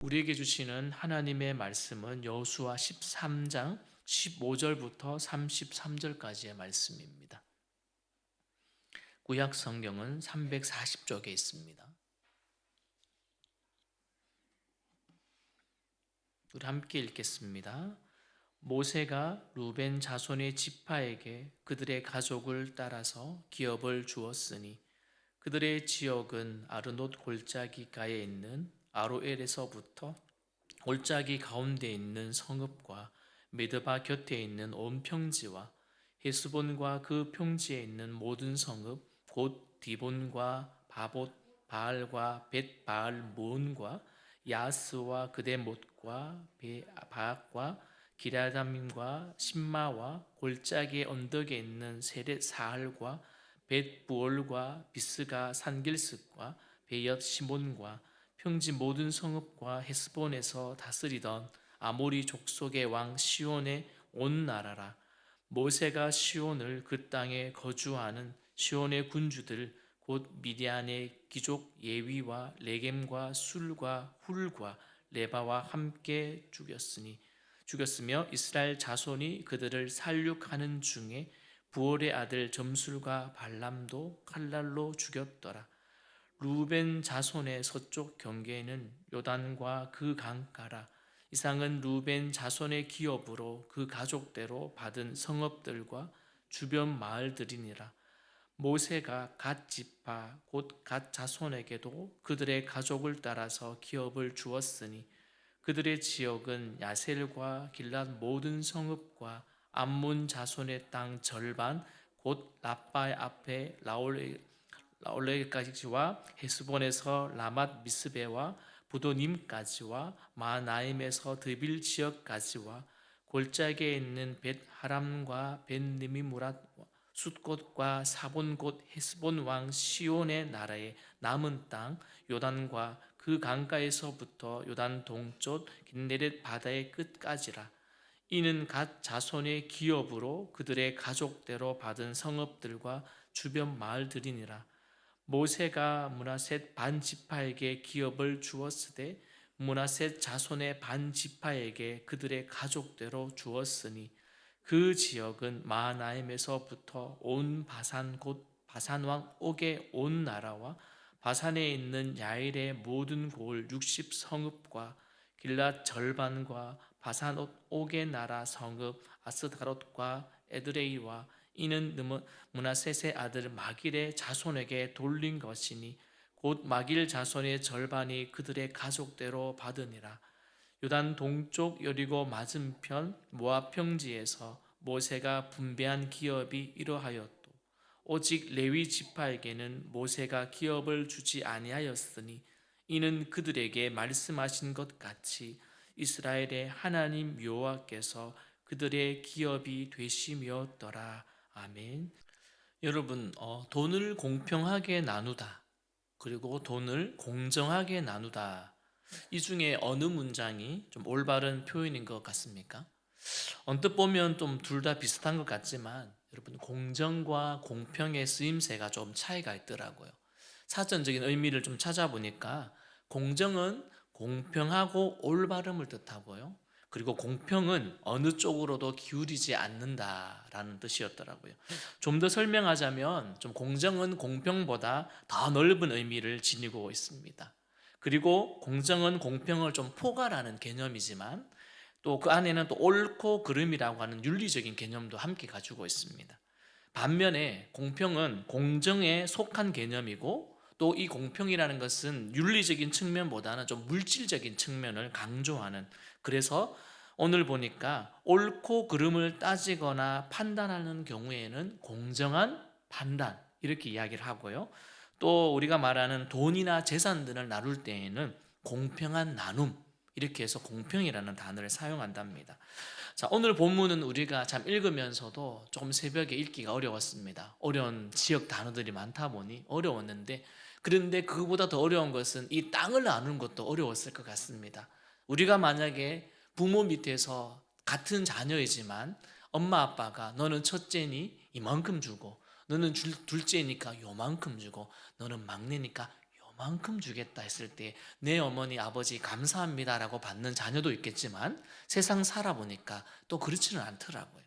우리에게 주시는 하나님의 말씀은 여호수아 13장 15절부터 33절까지의 말씀입니다. 구약 성경은 340쪽에 있습니다. 우리 함께 읽겠습니다. 모세가 루벤 자손의 지파에게 그들의 가족을 따라서 기업을 주었으니 그들의 지역은 아르논 골짜기가에 있는 아로엘에서부터 골짜기 가운데 있는 성읍과 메드바 곁에 있는 온 평지와 헤스본과 그 평지에 있는 모든 성읍 곧 디본과 바봇 바알과 벳 바알 모온과 야스와 그대 못과 바악과 기라담과 신마와 골짜기의 언덕에 있는 세렛 사할과 벳 부올과 비스가 산길스과 베옓 시몬과 평지 모든 성읍과 헤스본에서 다스리던 아모리 족속의 왕 시온의 온 나라라. 모세가 시온을 그 땅에 거주하는 시온의 군주들 곧 미디안의 귀족 예위와 레겜과 술과 훌과 레바와 함께 죽였으며 이스라엘 자손이 그들을 살육하는 중에 부올의 아들 점술과 발람도 칼날로 죽였더라. 루벤 자손의 서쪽 경계는 요단과 그 강가라. 이상은 루벤 자손의 기업으로 그 가족대로 받은 성읍들과 주변 마을들이니라. 모세가 갓 지파 곧 갓 자손에게도 그들의 가족을 따라서 기업을 주었으니 그들의 지역은 야셀과 길랏 모든 성읍과 암몬 자손의 땅 절반 곧 라빠 앞에 라올레까지와 헤스본에서 라맛 미스베와 부도님까지와 마나임에서 드빌 지역까지와 골짜기에 있는 벳 하람과 벳 느미무랏 숫곳과 사본곳 헤스본 왕 시온의 나라의 남은 땅 요단과 그 강가에서부터 요단 동쪽 긴네렛 바다의 끝까지라. 이는 갓 자손의 기업으로 그들의 가족대로 받은 성읍들과 주변 마을들이니라. 모세가 므낫셋 반 지파에게 기업을 주었으되 므낫셋 자손의 반 지파에게 그들의 가족대로 주었으니 그 지역은 마하나임에서부터 온 바산 곧 바산 왕 옥의 온 나라와 바산에 있는 야일의 모든 고을 60 성읍과 길랏 절반과 바산 옥의 나라 성읍 아스다롯과 에드레이와 이는 므낫셋의 아들 마길의 자손에게 돌린 것이니 곧 마길 자손의 절반이 그들의 가족대로 받으니라. 요단 동쪽 여리고 맞은편 모압 평지에서 모세가 분배한 기업이 이러하였도 오직 레위 지파에게는 모세가 기업을 주지 아니하였으니 이는 그들에게 말씀하신 것 같이 이스라엘의 하나님 여호와께서 그들의 기업이 되심이었더라. 아멘. 여러분, 돈을 공평하게 나누다, 그리고 돈을 공정하게 나누다, 이 중에 어느 문장이 좀 올바른 표현인 것 같습니까? 언뜻 보면 좀 둘 다 비슷한 것 같지만 여러분, 공정과 공평의 쓰임새가 좀 차이가 있더라고요. 사전적인 의미를 좀 찾아보니까 공정은 공평하고 올바름을 뜻하고요. 그리고 공평은 어느 쪽으로도 기울이지 않는다라는 뜻이었더라고요. 좀 더 설명하자면 좀 공정은 공평보다 더 넓은 의미를 지니고 있습니다. 그리고 공정은 공평을 좀 포괄하는 개념이지만 또 그 안에는 또 옳고 그름이라고 하는 윤리적인 개념도 함께 가지고 있습니다. 반면에 공평은 공정에 속한 개념이고 또 이 공평이라는 것은 윤리적인 측면보다는 좀 물질적인 측면을 강조하는, 그래서 오늘 보니까 옳고 그름을 따지거나 판단하는 경우에는 공정한 판단 이렇게 이야기를 하고요. 또 우리가 말하는 돈이나 재산들을 나눌 때에는 공평한 나눔 이렇게 해서 공평이라는 단어를 사용한답니다. 자, 오늘 본문은 우리가 참 읽으면서도 조금 새벽에 읽기가 어려웠습니다. 어려운 지역 단어들이 많다 보니 어려웠는데, 그런데 그거보다 더 어려운 것은 이 땅을 나누는 것도 어려웠을 것 같습니다. 우리가 만약에 부모 밑에서 같은 자녀이지만 엄마 아빠가 너는 첫째니 이만큼 주고, 너는 둘째니까 요만큼 주고, 너는 막내니까 요만큼 주겠다 했을 때 내 어머니 아버지 감사합니다라고 받는 자녀도 있겠지만 세상 살아보니까 또 그렇지는 않더라고요.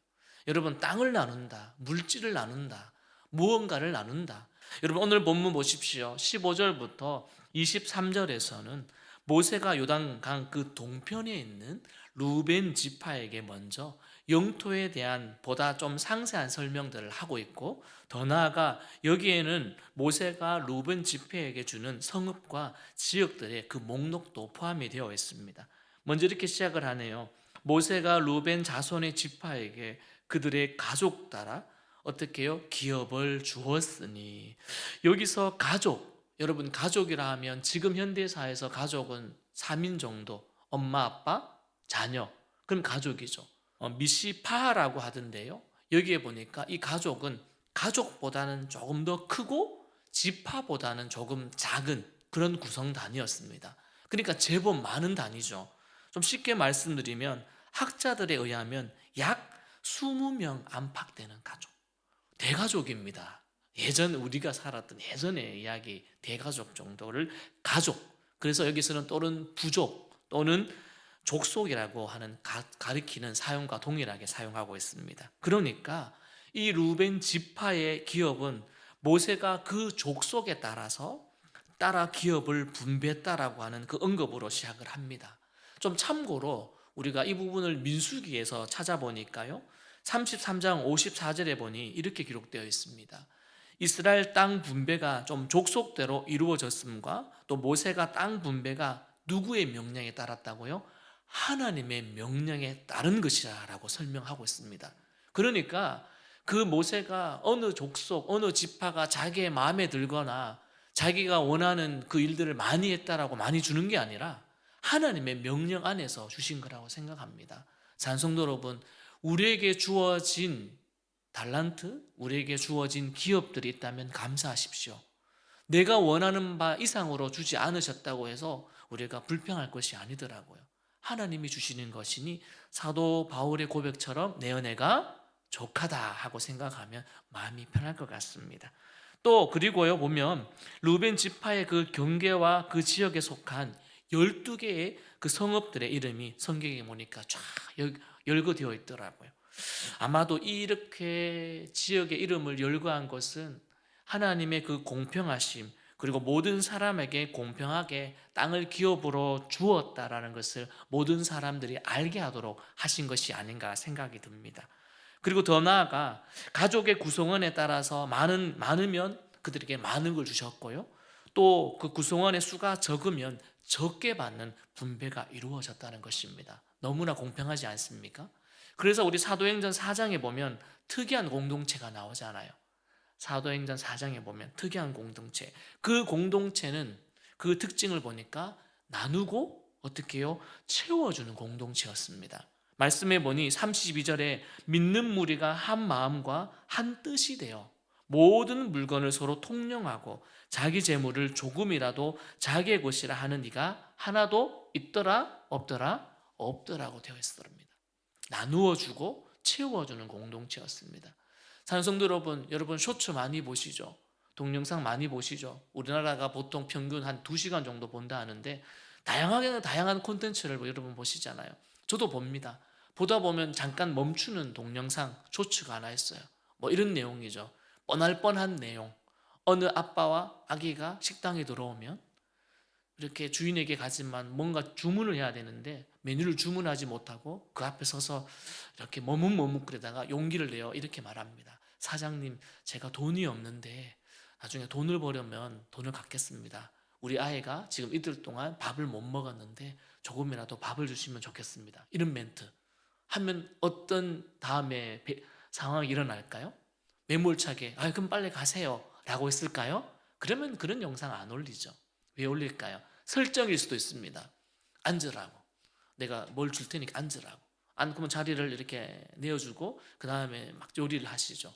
여러분, 땅을 나눈다, 물질을 나눈다, 무언가를 나눈다. 여러분, 오늘 본문 보십시오. 15절부터 23절에서는 모세가 요단강 그 동편에 있는 루벤 지파에게 먼저 영토에 대한 보다 좀 상세한 설명들을 하고 있고, 더 나아가 여기에는 모세가 루벤 지파에게 주는 성읍과 지역들의 그 목록도 포함이 되어 있습니다. 먼저 이렇게 시작을 하네요. 모세가 루벤 자손의 지파에게 그들의 가족 따라 어떻게 해요? 기업을 주었으니. 여기서 가족, 여러분, 가족이라 하면 지금 현대사에서 가족은 3인 정도, 엄마, 아빠, 자녀, 그럼 가족이죠. 미시파라고 하던데요, 여기에 보니까 이 가족은 가족보다는 조금 더 크고 지파보다는 조금 작은 그런 구성 단위였습니다. 그러니까 제법 많은 단위죠. 좀 쉽게 말씀드리면 학자들에 의하면 약 20명 안팎되는 가족, 대가족입니다. 예전 우리가 살았던 예전의 이야기, 대가족 정도를 가족, 그래서 여기서는 또는 부족 또는 족속이라고 하는 가리키는 사용과 동일하게 사용하고 있습니다. 그러니까 이 루벤 지파의 기업은 모세가 그 족속에 따라 기업을 분배했다라고 하는 그 언급으로 시작을 합니다. 좀 참고로 우리가 이 부분을 민수기에서 찾아보니까요, 33장 54절에 보니 이렇게 기록되어 있습니다. 이스라엘 땅 분배가 좀 족속대로 이루어졌음과 또 모세가 땅 분배가 누구의 명령에 따랐다고요? 하나님의 명령에 따른 것이라고 설명하고 있습니다. 그러니까 그 모세가 어느 족속, 어느 지파가 자기의 마음에 들거나 자기가 원하는 그 일들을 많이 했다라고 많이 주는 게 아니라 하나님의 명령 안에서 주신 거라고 생각합니다. 찬송도 여러분, 우리에게 주어진 달란트, 우리에게 주어진 기업들이 있다면 감사하십시오. 내가 원하는 바 이상으로 주지 않으셨다고 해서 우리가 불평할 것이 아니더라고요. 하나님이 주시는 것이니 사도 바울의 고백처럼 내 은혜가 족하다 하고 생각하면 마음이 편할 것 같습니다. 또 그리고요, 보면 루벤 지파의 그 경계와 그 지역에 속한 12개의 그 성읍들의 이름이 성경에 보니까 쫙 열거되어 있더라고요. 아마도 이렇게 지역의 이름을 열거한 것은 하나님의 그 공평하심, 그리고 모든 사람에게 공평하게 땅을 기업으로 주었다라는 것을 모든 사람들이 알게 하도록 하신 것이 아닌가 생각이 듭니다. 그리고 더 나아가 가족의 구성원에 따라서 많으면 그들에게 많은 걸 주셨고요, 또 그 구성원의 수가 적으면 적게 받는 분배가 이루어졌다는 것입니다. 너무나 공평하지 않습니까? 그래서 우리 사도행전 4장에 보면 특이한 공동체가 나오잖아요. 사도행전 4장에 보면 특이한 공동체, 그 공동체는 그 특징을 보니까 나누고 어떻게 해요? 채워주는 공동체였습니다. 말씀해 보니 32절에 믿는 무리가 한 마음과 한 뜻이 되어 모든 물건을 서로 통용하고 자기 재물을 조금이라도 자기의 것이라 하는 이가 하나도 있더라 없더라? 없더라고 되어 있습니다. 나누어 주고 채워주는 공동체였습니다. 찬성도 여러분 쇼츠 많이 보시죠? 동영상 많이 보시죠? 우리나라가 보통 평균 한 2시간 정도 본다 하는데 다양한 콘텐츠를 여러분 보시잖아요. 저도 봅니다. 보다 보면 잠깐 멈추는 동영상 쇼츠가 하나 있어요. 뭐 이런 내용이죠. 뻔할 뻔한 내용. 어느 아빠와 아기가 식당에 들어오면 이렇게 주인에게 가지만 뭔가 주문을 해야 되는데 메뉴를 주문하지 못하고 그 앞에 서서 이렇게 머뭇머뭇거리다가 용기를 내어 이렇게 말합니다. 사장님, 제가 돈이 없는데 나중에 돈을 벌려면 돈을 갚겠습니다. 우리 아이가 지금 이틀 동안 밥을 못 먹었는데 조금이라도 밥을 주시면 좋겠습니다. 이런 멘트 하면 어떤 다음에 상황이 일어날까요? 매몰차게 그럼 빨리 가세요 라고 했을까요? 그러면 그런 영상 안 올리죠. 왜 올릴까요? 설정일 수도 있습니다. 앉으라고, 내가 뭘 줄 테니까 앉으라고. 앉으면 자리를 이렇게 내어주고 그 다음에 막 요리를 하시죠.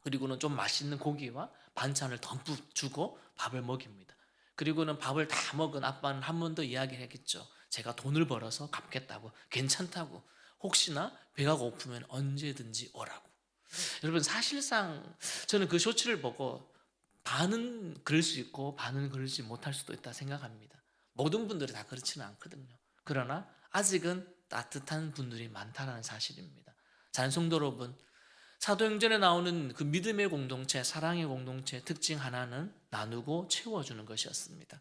그리고는 좀 맛있는 고기와 반찬을 덤뿍 주고 밥을 먹입니다. 그리고는 밥을 다 먹은 아빠는 한 번 더 이야기하겠죠. 제가 돈을 벌어서 갚겠다고, 괜찮다고, 혹시나 배가 고프면 언제든지 오라고. 여러분, 사실상 저는 그 쇼츠를 보고 반은 그럴 수 있고 반은 그러지 못할 수도 있다 생각합니다. 모든 분들이 다 그렇지는 않거든요. 그러나 아직은 따뜻한 분들이 많다는 사실입니다. 찬송도 여러분, 사도행전에 나오는 그 믿음의 공동체, 사랑의 공동체 특징 하나는 나누고 채워주는 것이었습니다.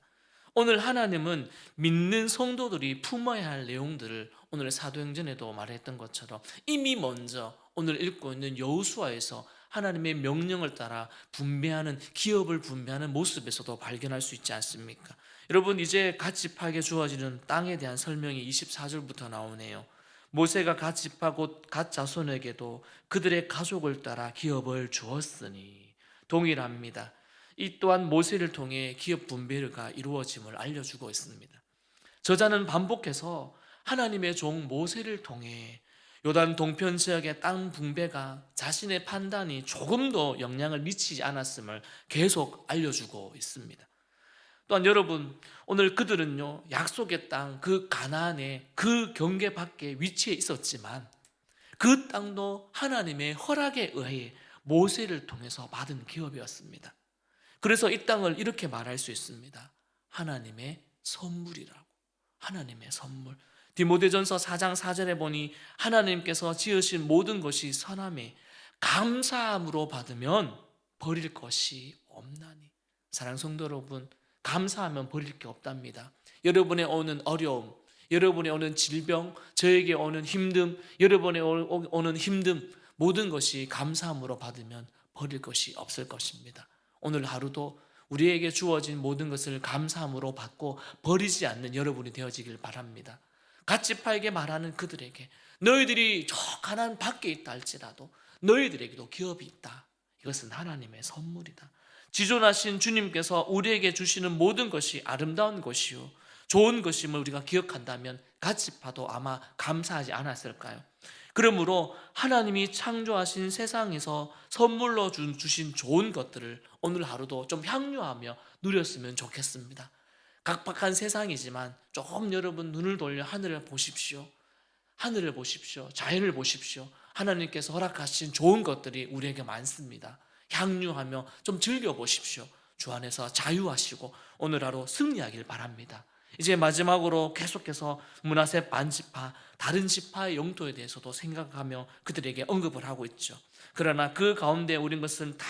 오늘 하나님은 믿는 성도들이 품어야 할 내용들을 오늘 사도행전에도 말했던 것처럼 이미 먼저 오늘 읽고 있는 여호수아에서 하나님의 명령을 따라 분배하는, 기업을 분배하는 모습에서도 발견할 수 있지 않습니까? 여러분, 이제 갓 지파에게 주어지는 땅에 대한 설명이 24절부터 나오네요. 모세가 갓 지파 곧 갓 자손에게도 그들의 가족을 따라 기업을 주었으니, 동일합니다. 이 또한 모세를 통해 기업 분배가 이루어짐을 알려주고 있습니다. 저자는 반복해서 하나님의 종 모세를 통해 요단 동편 지역의 땅 분배가 자신의 판단이 조금도 영향을 미치지 않았음을 계속 알려주고 있습니다. 또한 여러분, 오늘 그들은요, 약속의 땅 그 가나안의 그 경계 밖에 위치해 있었지만 그 땅도 하나님의 허락에 의해 모세를 통해서 받은 기업이었습니다. 그래서 이 땅을 이렇게 말할 수 있습니다. 하나님의 선물이라고. 하나님의 선물. 디모데전서 4장 4절에 보니 하나님께서 지으신 모든 것이 선함에 감사함으로 받으면 버릴 것이 없나니. 사랑하는 성도 여러분, 감사하면 버릴 게 없답니다. 여러분의 오는 어려움, 여러분의 오는 질병, 저에게 오는 힘듦, 여러분의 오는 힘듦, 모든 것이 감사함으로 받으면 버릴 것이 없을 것입니다. 오늘 하루도 우리에게 주어진 모든 것을 감사함으로 받고 버리지 않는 여러분이 되어지길 바랍니다. 갓지파에게 말하는 그들에게 너희들이 저 가나안 밖에 있다 할지라도 너희들에게도 기업이 있다. 이것은 하나님의 선물이다. 지존하신 주님께서 우리에게 주시는 모든 것이 아름다운 것이요 좋은 것임을 우리가 기억한다면 갓지파도 아마 감사하지 않았을까요? 그러므로 하나님이 창조하신 세상에서 선물로 주신 좋은 것들을 오늘 하루도 좀 향유하며 누렸으면 좋겠습니다. 각박한 세상이지만 조금 여러분 눈을 돌려 하늘을 보십시오. 하늘을 보십시오. 자연을 보십시오. 하나님께서 허락하신 좋은 것들이 우리에게 많습니다. 향유하며 좀 즐겨보십시오. 주 안에서 자유하시고 오늘 하루 승리하길 바랍니다. 이제 마지막으로 계속해서 므낫세 반지파, 다른 지파의 영토에 대해서도 생각하며 그들에게 언급을 하고 있죠. 그러나 그 가운데 우린 것은 다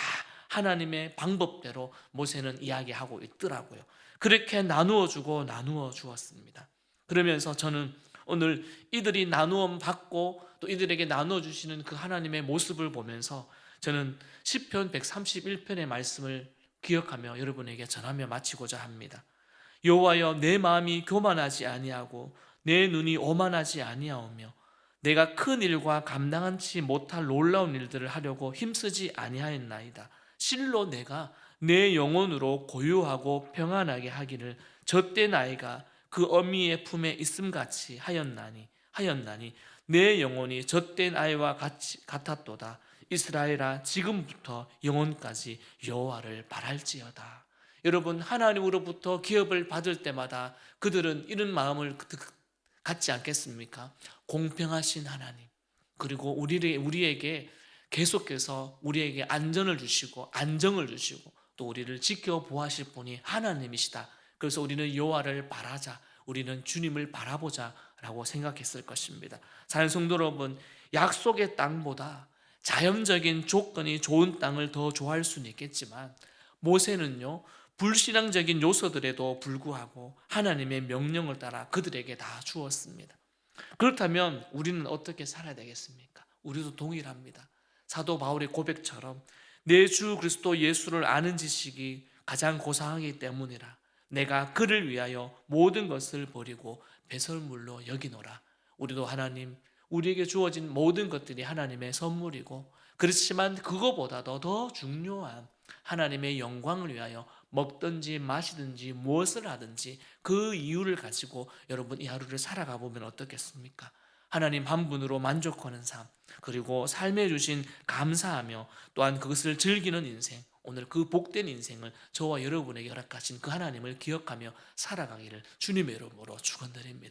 하나님의 방법대로 모세는 이야기하고 있더라고요. 그렇게 나누어 주고 나누어 주었습니다. 그러면서 저는 오늘 이들이 나누어 받고 또 이들에게 나누어 주시는 그 하나님의 모습을 보면서 저는 시편 131편의 말씀을 기억하며 여러분에게 전하며 마치고자 합니다. 여호와여, 내 마음이 교만하지 아니하고 내 눈이 오만하지 아니하오며 내가 큰 일과 감당하지 못할 놀라운 일들을 하려고 힘쓰지 아니하였나이다. 실로 내가 내 영혼으로 고요하고 평안하게 하기를 젖된 아이가 그 어미의 품에 있음같이 하였나니 내 영혼이 젖된 아이와 같았도다. 이스라엘아, 지금부터 영원까지 여호와를 바랄지어다. 여러분, 하나님으로부터 기업을 받을 때마다 그들은 이런 마음을 갖지 않겠습니까? 공평하신 하나님, 그리고 우리에게 계속해서 우리에게 안전을 주시고 안정을 주시고 또 우리를 지켜보아하실 분이 하나님이시다. 그래서 우리는 여호와를 바라자, 우리는 주님을 바라보자 라고 생각했을 것입니다. 사랑하는 성도 여러분, 약속의 땅보다 자연적인 조건이 좋은 땅을 더 좋아할 수는 있겠지만 모세는요, 불신앙적인 요소들에도 불구하고 하나님의 명령을 따라 그들에게 다 주었습니다. 그렇다면 우리는 어떻게 살아야 되겠습니까? 우리도 동일합니다. 사도 바울의 고백처럼 내 주 그리스도 예수를 아는 지식이 가장 고상하기 때문이라 내가 그를 위하여 모든 것을 버리고 배설물로 여기노라. 우리도 하나님, 우리에게 주어진 모든 것들이 하나님의 선물이고, 그렇지만 그거보다도 더 중요한 하나님의 영광을 위하여 먹든지 마시든지 무엇을 하든지 그 이유를 가지고 여러분 이 하루를 살아가 보면 어떻겠습니까? 하나님 한 분으로 만족하는 삶, 그리고 삶에 주신 감사하며 또한 그것을 즐기는 인생, 오늘 그 복된 인생을 저와 여러분에게 허락하신 그 하나님을 기억하며 살아가기를 주님의 이름으로 축원드립니다.